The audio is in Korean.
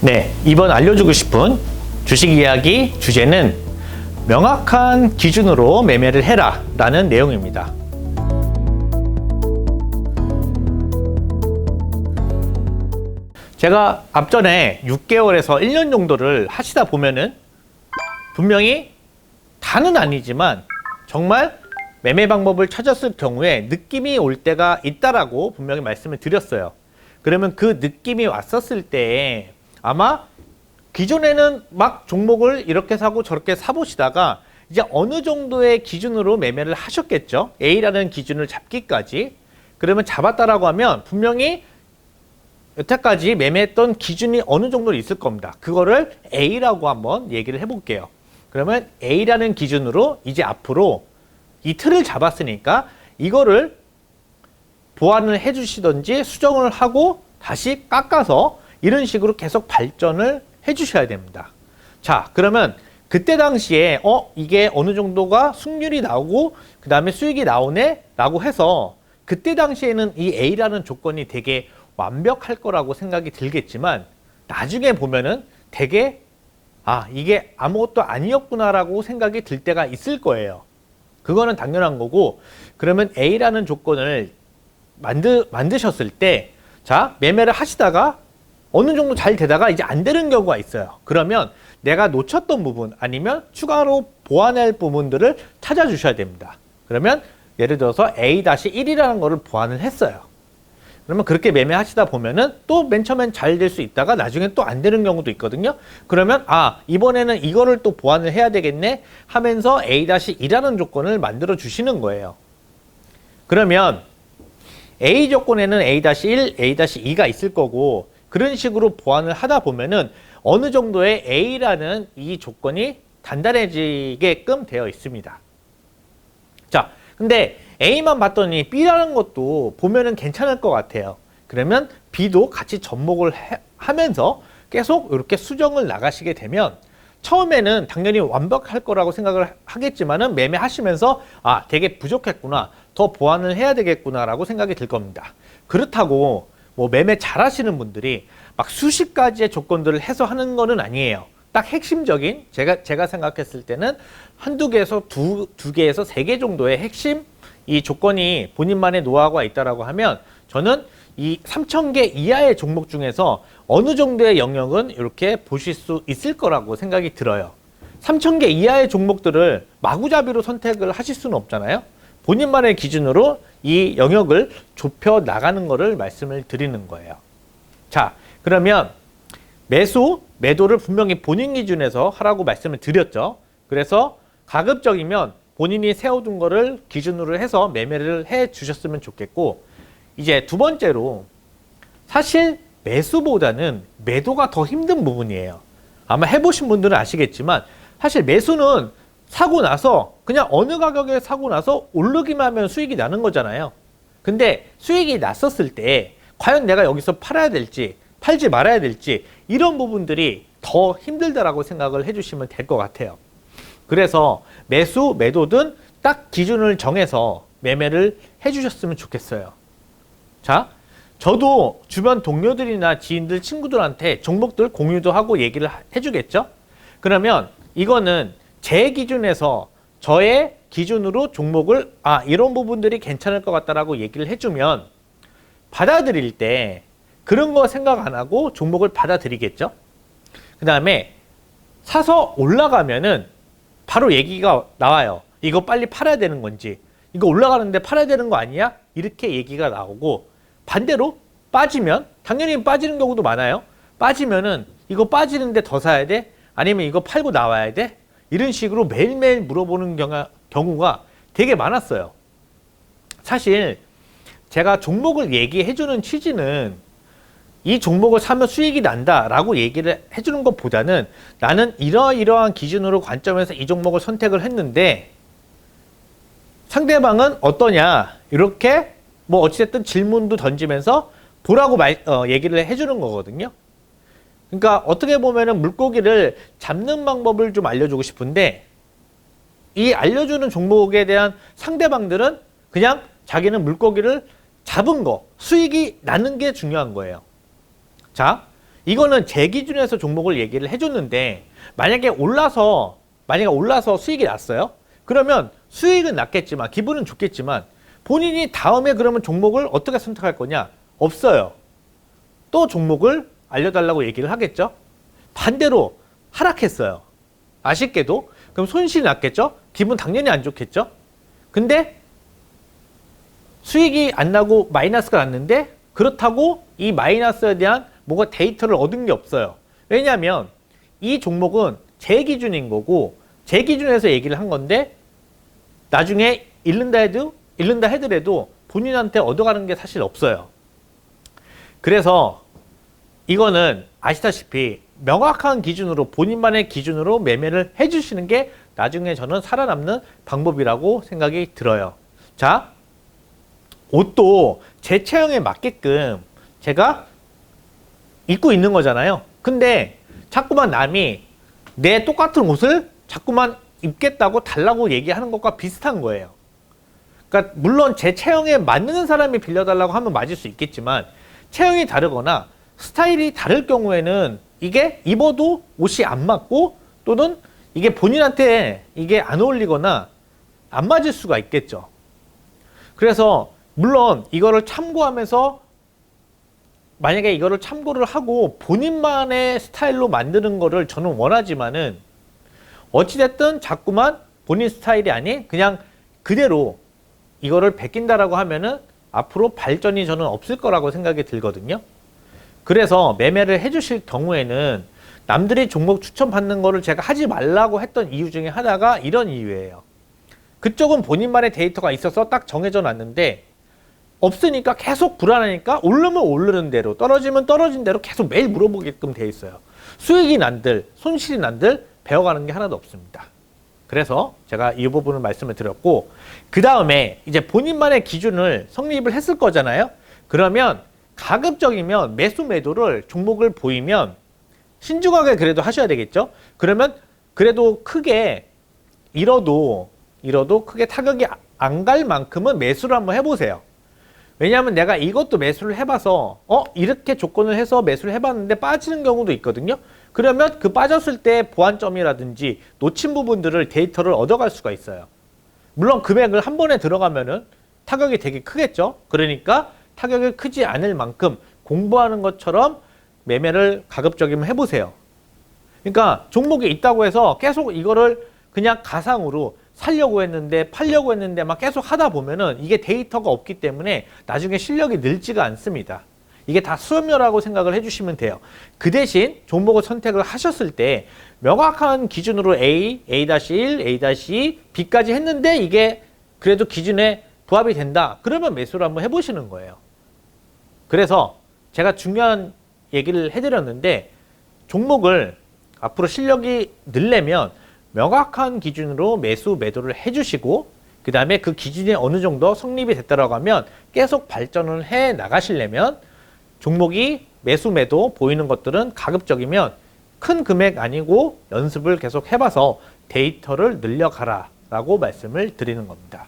네, 이번 알려주고 싶은 주식 이야기 주제는 명확한 기준으로 매매를 해라 라는 내용입니다. 제가 앞전에 6개월에서 1년 정도를 하시다 보면은 분명히 다는 아니지만 정말 매매 방법을 찾았을 경우에 느낌이 올 때가 있다라고 분명히 말씀을 드렸어요. 그러면 그 느낌이 왔었을 때 아마 기존에는 막 종목을 이렇게 사고 저렇게 사보시다가 이제 어느 정도의 기준으로 매매를 하셨겠죠. A라는 기준을 잡기까지. 그러면 잡았다라고 하면 분명히 여태까지 매매했던 기준이 어느 정도 있을 겁니다. 그거를 A라고 한번 얘기를 해볼게요. 그러면 A라는 기준으로 이제 앞으로 이 틀을 잡았으니까 이거를 보완을 해주시던지 수정을 하고 다시 깎아서 이런 식으로 계속 발전을 해주셔야 됩니다. 자, 그러면 그때 당시에 이게 어느 정도가 승률이 나오고 그 다음에 수익이 나오네 라고 해서 그때 당시에는 이 A라는 조건이 되게 완벽할 거라고 생각이 들겠지만 나중에 보면은 되게 이게 아무것도 아니었구나 라고 생각이 들 때가 있을 거예요. 그거는 당연한 거고, 그러면 A라는 조건을 만드셨을 때 자, 매매를 하시다가 어느 정도 잘 되다가 이제 안 되는 경우가 있어요. 그러면 내가 놓쳤던 부분 아니면 추가로 보완할 부분들을 찾아주셔야 됩니다. 그러면 예를 들어서 A-1이라는 거를 보완을 했어요. 그러면 그렇게 매매하시다 보면은 또 맨 처음엔 잘 될 수 있다가 나중에 또 안 되는 경우도 있거든요. 그러면 이번에는 이거를 또 보완을 해야 되겠네 하면서 A-2라는 조건을 만들어 주시는 거예요. 그러면 A 조건에는 A-1, A-2가 있을 거고 그런 식으로 보완을 하다 보면은 어느 정도의 A라는 이 조건이 단단해지게끔 되어 있습니다. 자, 근데 A만 봤더니 B라는 것도 보면은 괜찮을 것 같아요. 그러면 B도 같이 접목을 하면서 계속 이렇게 수정을 나가시게 되면 처음에는 당연히 완벽할 거라고 생각을 하겠지만은 매매하시면서 되게 부족했구나, 더 보완을 해야 되겠구나 라고 생각이 들 겁니다. 그렇다고 뭐 매매 잘 하시는 분들이 막 수십 가지의 조건들을 해서 하는 거는 아니에요. 딱 핵심적인 제가 생각했을 때는 한두 개에서 두 개에서 세 개 정도의 핵심 이 조건이 본인만의 노하우가 있다라고 하면 저는 이 3,000개 이하의 종목 중에서 어느 정도의 영역은 이렇게 보실 수 있을 거라고 생각이 들어요. 3,000개 이하의 종목들을 마구잡이로 선택을 하실 수는 없잖아요. 본인만의 기준으로 이 영역을 좁혀 나가는 거를 말씀을 드리는 거예요. 자, 그러면 매도를 분명히 본인 기준에서 하라고 말씀을 드렸죠. 그래서 가급적이면 본인이 세워둔 거를 기준으로 해서 매매를 해 주셨으면 좋겠고, 이제 두 번째로 사실 매수보다는 매도가 더 힘든 부분이에요. 아마 해보신 분들은 아시겠지만 사실 매수는 사고 나서 그냥 어느 가격에 사고 나서 오르기만 하면 수익이 나는 거잖아요. 근데 수익이 났었을 때 과연 내가 여기서 팔아야 될지 팔지 말아야 될지 이런 부분들이 더 힘들다라고 생각을 해주시면 될 것 같아요. 그래서 매도든 딱 기준을 정해서 매매를 해주셨으면 좋겠어요. 자, 저도 주변 동료들이나 지인들, 친구들한테 종목들 공유도 하고 얘기를 해주겠죠? 그러면 이거는 제 기준에서 저의 기준으로 종목을 이런 부분들이 괜찮을 것 같다라고 얘기를 해주면 받아들일 때 그런 거 생각 안 하고 종목을 받아들이겠죠? 그 다음에 사서 올라가면은 바로 얘기가 나와요. 이거 빨리 팔아야 되는 건지, 이거 올라가는데 팔아야 되는 거 아니야? 이렇게 얘기가 나오고, 반대로 빠지면 당연히 빠지는 경우도 많아요. 빠지면은 이거 빠지는데 더 사야 돼? 아니면 이거 팔고 나와야 돼? 이런 식으로 매일매일 물어보는 경우가 되게 많았어요. 사실 제가 종목을 얘기해주는 취지는 이 종목을 사면 수익이 난다라고 얘기를 해주는 것보다는 나는 이러이러한 기준으로 관점에서 이 종목을 선택을 했는데 상대방은 어떠냐, 이렇게 뭐 어찌됐든 질문도 던지면서 보라고 얘기를 해주는 거거든요. 그러니까 어떻게 보면은 물고기를 잡는 방법을 좀 알려주고 싶은데 이 알려주는 종목에 대한 상대방들은 그냥 자기는 물고기를 잡은 거, 수익이 나는 게 중요한 거예요. 자, 이거는 제 기준에서 종목을 얘기를 해줬는데 만약에 올라서 수익이 났어요. 그러면 수익은 났겠지만 기분은 좋겠지만 본인이 다음에 그러면 종목을 어떻게 선택할 거냐? 없어요. 또 종목을 알려달라고 얘기를 하겠죠. 반대로 하락했어요. 아쉽게도. 그럼 손실이 났겠죠. 기분 당연히 안 좋겠죠. 근데 수익이 안 나고 마이너스가 났는데 그렇다고 이 마이너스에 대한 뭔가 데이터를 얻은 게 없어요. 왜냐하면 이 종목은 제 기준인 거고 제 기준에서 얘기를 한 건데 나중에 잃는다 해더라도 본인한테 얻어가는 게 사실 없어요. 그래서 이거는 아시다시피 명확한 기준으로 본인만의 기준으로 매매를 해주시는 게 나중에 저는 살아남는 방법이라고 생각이 들어요. 자, 옷도 제 체형에 맞게끔 제가 입고 있는 거잖아요. 근데 자꾸만 남이 내 똑같은 옷을 자꾸만 입겠다고 달라고 얘기하는 것과 비슷한 거예요. 그러니까 물론 제 체형에 맞는 사람이 빌려달라고 하면 맞을 수 있겠지만 체형이 다르거나 스타일이 다를 경우에는 이게 입어도 옷이 안 맞고 또는 이게 본인한테 이게 안 어울리거나 안 맞을 수가 있겠죠. 그래서 물론 이거를 참고하면서 만약에 이거를 참고를 하고 본인만의 스타일로 만드는 거를 저는 원하지만은 어찌됐든 자꾸만 본인 스타일이 아닌 그냥 그대로 이거를 베낀다라고 하면은 앞으로 발전이 저는 없을 거라고 생각이 들거든요. 그래서 매매를 해주실 경우에는 남들이 종목 추천받는 거를 제가 하지 말라고 했던 이유 중에 하나가 이런 이유예요. 그쪽은 본인만의 데이터가 있어서 딱 정해져 놨는데 없으니까 계속 불안하니까 오르면 오르는 대로 떨어지면 떨어진 대로 계속 매일 물어보게끔 돼 있어요. 수익이 난들 손실이 난들 배워가는 게 하나도 없습니다. 그래서 제가 이 부분을 말씀을 드렸고 그 다음에 이제 본인만의 기준을 성립을 했을 거잖아요. 그러면 가급적이면 매수 매도를 종목을 보이면 신중하게 그래도 하셔야 되겠죠. 그러면 그래도 크게 잃어도 크게 타격이 안 갈 만큼은 매수를 한번 해보세요. 왜냐하면 내가 이것도 매수를 해봐서 이렇게 조건을 해서 매수를 해봤는데 빠지는 경우도 있거든요. 그러면 그 빠졌을 때 보완점이라든지 놓친 부분들을 데이터를 얻어갈 수가 있어요. 물론 금액을 한 번에 들어가면은 타격이 되게 크겠죠. 그러니까 타격이 크지 않을 만큼 공부하는 것처럼 매매를 가급적이면 해보세요. 그러니까 종목이 있다고 해서 계속 이거를 그냥 가상으로 살려고 했는데 팔려고 했는데 막 계속 하다 보면은 이게 데이터가 없기 때문에 나중에 실력이 늘지가 않습니다. 이게 다 수염료라고 생각을 해주시면 돼요. 그 대신 종목을 선택을 하셨을 때 명확한 기준으로 A, A-1, A-2, B까지 했는데 이게 그래도 기준에 부합이 된다. 그러면 매수를 한번 해보시는 거예요. 그래서 제가 중요한 얘기를 해드렸는데 종목을 앞으로 실력이 늘려면 명확한 기준으로 매수 매도를 해주시고 그 다음에 그 기준이 어느 정도 성립이 됐다고 하면 계속 발전을 해 나가시려면 종목이 매수 매도 보이는 것들은 가급적이면 큰 금액 아니고 연습을 계속 해봐서 데이터를 늘려가라 라고 말씀을 드리는 겁니다.